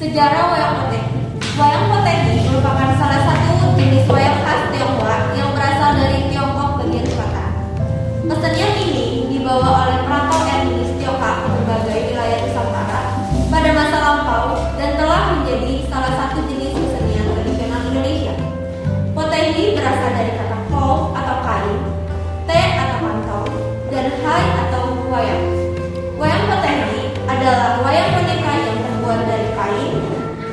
Sejarah wayang potehi. Wayang potehi merupakan salah satu jenis wayang khas Tionghoa yang berasal dari Tiongkok bagian selatan. Kesenian ini dibawa oleh perantau etnis Tionghoa ke berbagai wilayah Nusantara pada masa lampau dan telah menjadi salah satu jenis kesenian tradisional Indonesia. Potehi berasal dari kata po atau kain, te atau pantau, dan hai atau wayang. Wayang potehi adalah wayang boneka yang terbuat dari kain.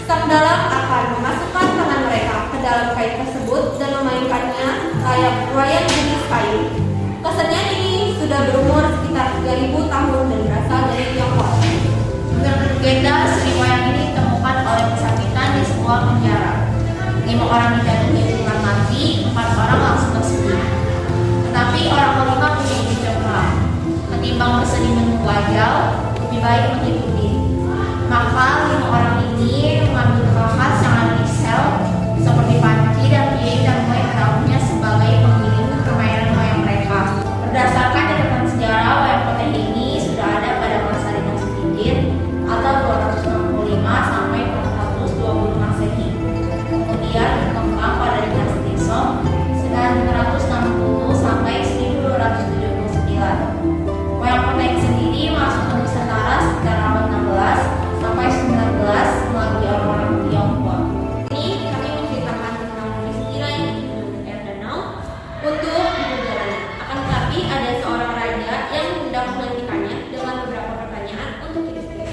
Sang dalang akan memasukkan tangan mereka ke dalam kain tersebut dan memainkannya layaknya wayang jenis kain. Kesenian ini sudah berumur sekitar 3.000 tahun dan berasal dari Tiongkok. Menurut legenda, seni wayang ini ditemukan oleh pesakitan di sebuah penjara. 5 orang dijatuhi hukuman mati, 4 orang langsung tersedih. Tetapi orang kelima punya ide cemerlang. Ketimbang bersedih menunggu ajal, lebih baik mengikuti. Maka 5 orang ini mengambil bahan sangat risel seperti panci dan piring dan mulai menaruhnya sebagai pengiring permainan wayang mereka. Berdasarkan catatan sejarah, wayang potehi ini sudah ada pada masa dinasti Jin atau 265 sampai 420 Masehi. Kemudian berkembang pada dinasti Song 960 sampai 1279. Wayang potehi sendiri masuk ke Nusantara sekitar abad 16 sampai 19 melalui orang-orang Tionghoa. Ini kami menceritakan tentang Yudhistira yang hidup di air danau untuk perjalanan. Akan tetapi ada seorang raja yang hendak menghentikannya dengan beberapa pertanyaan untuk Yudhistira.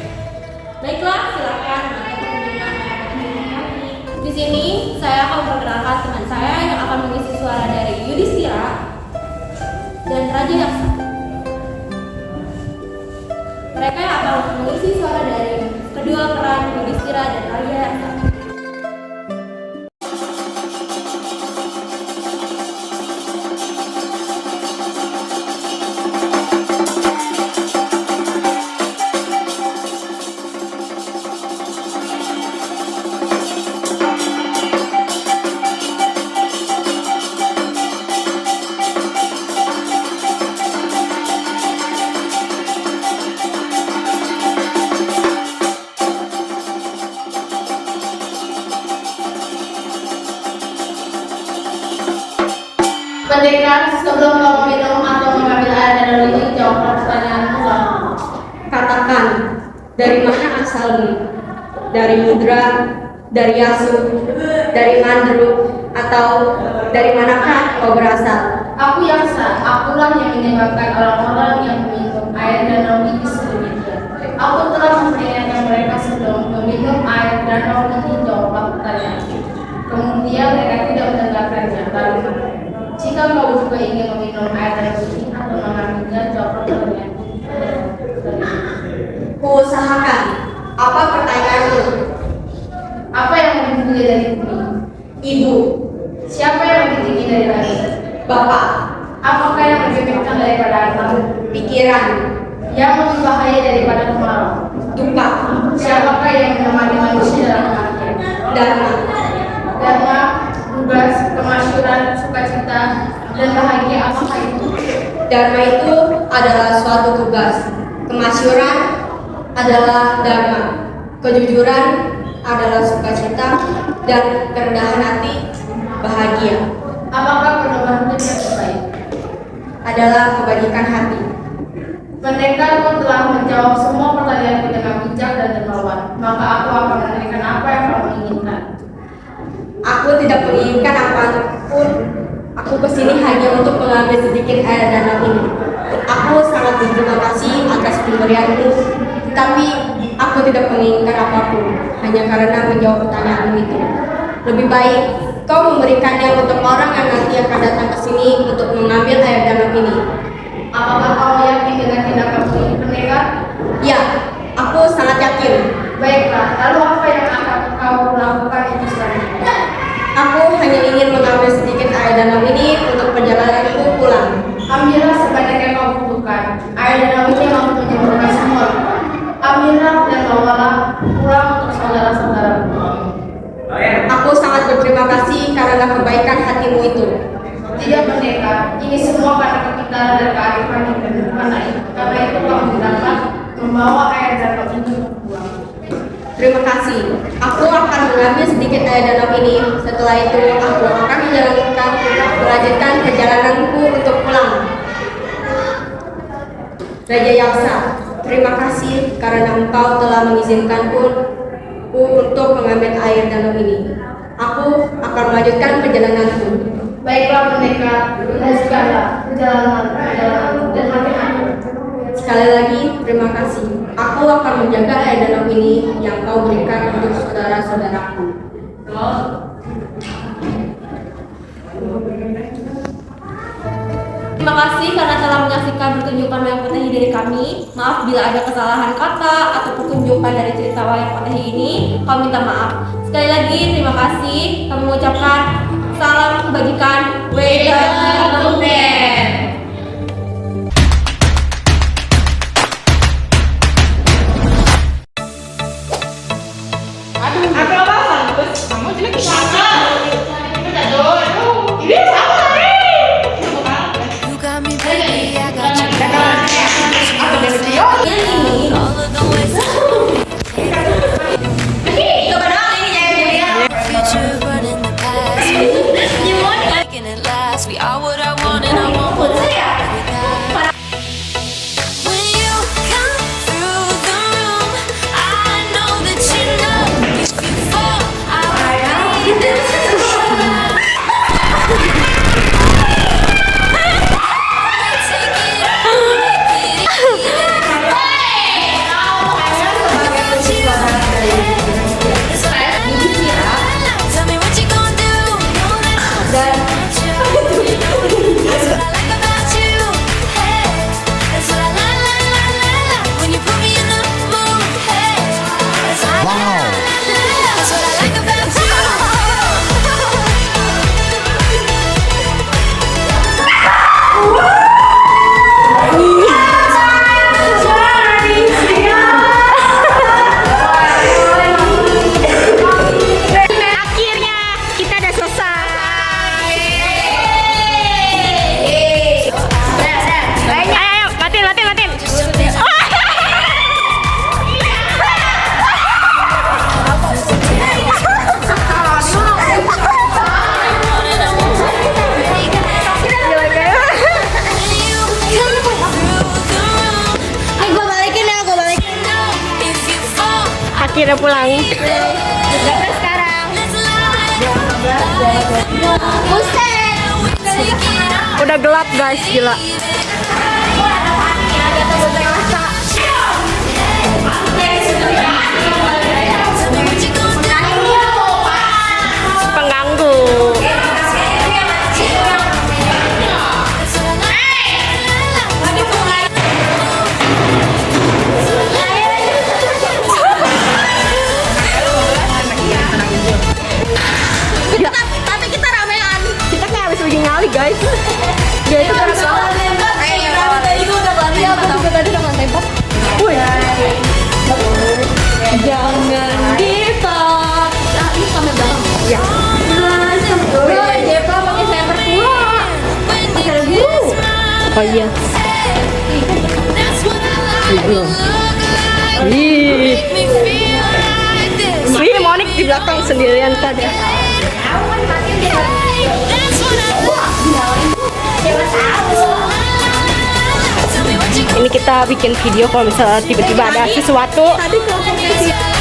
Baiklah, silakan melakukan kunjungan kami. Di sini saya akan memperkenalkan teman saya yang akan mengisi suara dari Yudhistira dan Raja Yaksa. Mereka yang akan mengisi suara dari kedua peran Yudhistira dan Raja Yaksa. Pendekar, sebelum kamu minum atau mengambil air danau ini, jawablah pertanyaanku. Katakan, dari mana asalmu? Dari Mudra, dari Yasu, dari Mandru, atau dari manakah kau berasal? Aku Yaksa, akulah yang menyebabkan orang-orang yang meminum air danau ini sedemikian. Aku telah memperingatkan mereka sebelum meminum air danau ini, jawablah pertanyaanku. Kemudian mereka tidak mendengarkannya. Lalu, jika kau juga ingin meminum air danau ini atau mengambilnya, jawablah pertanyaanku. Kuusahakan. Apa pertanyaanmu? Apa yang lebih mulia dari bumi? Ibu. Siapa yang lebih tinggi dari langit? Bapak. Apakah yang lebih kencang daripada alam? Pikiran. Yang lebih bahaya daripada kemarau? Duka. Siapakah yang menemani manusia dalam kematian? Dharma. Dharma, tugas, kemasyuran, sukacita, dan bahagia, apakah itu? Dharma itu adalah suatu tugas. Kemasyuran adalah dharma. Kejujuran adalah sukacita, dan kerendahan hati bahagia. Apakah perubahan hidup yang terbaik? Adalah kebajikan hati. Pendekarku telah menjawab semua pertanyaanku dengan bijak dan dermawan. Maka aku akan memberikan apa yang kamu inginkan. Aku tidak menginginkan apapun. Aku kesini hanya untuk mengambil sedikit air danau ini. Aku sangat berterima kasih atas pemberianmu, tetapi aku tidak menginginkan apapun hanya karena menjawab pertanyaanmu itu. Lebih baik kau memberikannya untuk orang yang nanti akan datang ke sini untuk mengambil air danau ini. Apakah kamu yakin dengan tindakanmu ini, pendekar? Ya, aku sangat yakin. Baiklah, lalu apa yang akan kau lakukan itu selanjutnya? Aku hanya ingin mengambil sedikit air danau ini untuk perjalananku pulang. Ambillah sebanyak yang kau butuhkan. Air danau ini mampu menyembuhkan semua luka. Ambillah dan bawalah pulang untuk saudara-saudaraku. Aku sangat berterima kasih karena kebaikan hatimu itu. Tidak, pendekar, ini semua karena kepintaran dan kearifan hidup. Karena itu kamu dapat membawa air danau ini pulang. Terima kasih. mengambil sedikit air danau ini. Setelah itu, aku akan melanjutkan perjalananku untuk pulang. Raja Yaksa, terima kasih karena engkau telah mengizinkanku untuk mengambil air danau ini. Aku akan melanjutkan perjalananku. Baiklah pendekar, lanjutkanlah perjalanan dan hati-hati. Sekali lagi, terima kasih. Aku akan menjaga air danau ini yang kau berikan untuk saudara-saudaraku. Terima kasih karena telah menyaksikan pertunjukan wayang potehi dari kami. Maaf bila ada kesalahan kata atau pertunjukan dari cerita wayang potehi ini. Kami minta maaf. Sekali lagi, terima kasih. Kami mengucapkan salam kebajikan. Wedan. We are what I want and I want what I got. When you come through the room, I know that you know if you fall, I'll be there to survive. Take it all, make it tell me what you gonna do. That's what I like about you. Hey, that's what I like. When you put me in the mood. Hey, that's what I like. That's what I like about you. Akhirnya kita udah selesai. Ayo, matiin. Akhirnya pulang. Berapa sekarang? Udah gelap guys, gila. Pengganggu. Tapi kita ramean. Kita kayak habis pergi ngali guys. Ya itu kan soal Tadi gue udah pelan. aku juga tadi udah tembak. Wih. Jangan dipaksa. Ini sampai belakang. Ya. Depa pakai sniper pula. Pakai lagu. Oh iya. That's what I like. Ih. Make me feel like this. Wih, Monik di belakang sendirian tadi. That's what I like. Tell me what you Ini kita bikin video kalau misalnya tiba-tiba ada sesuatu. gonna do.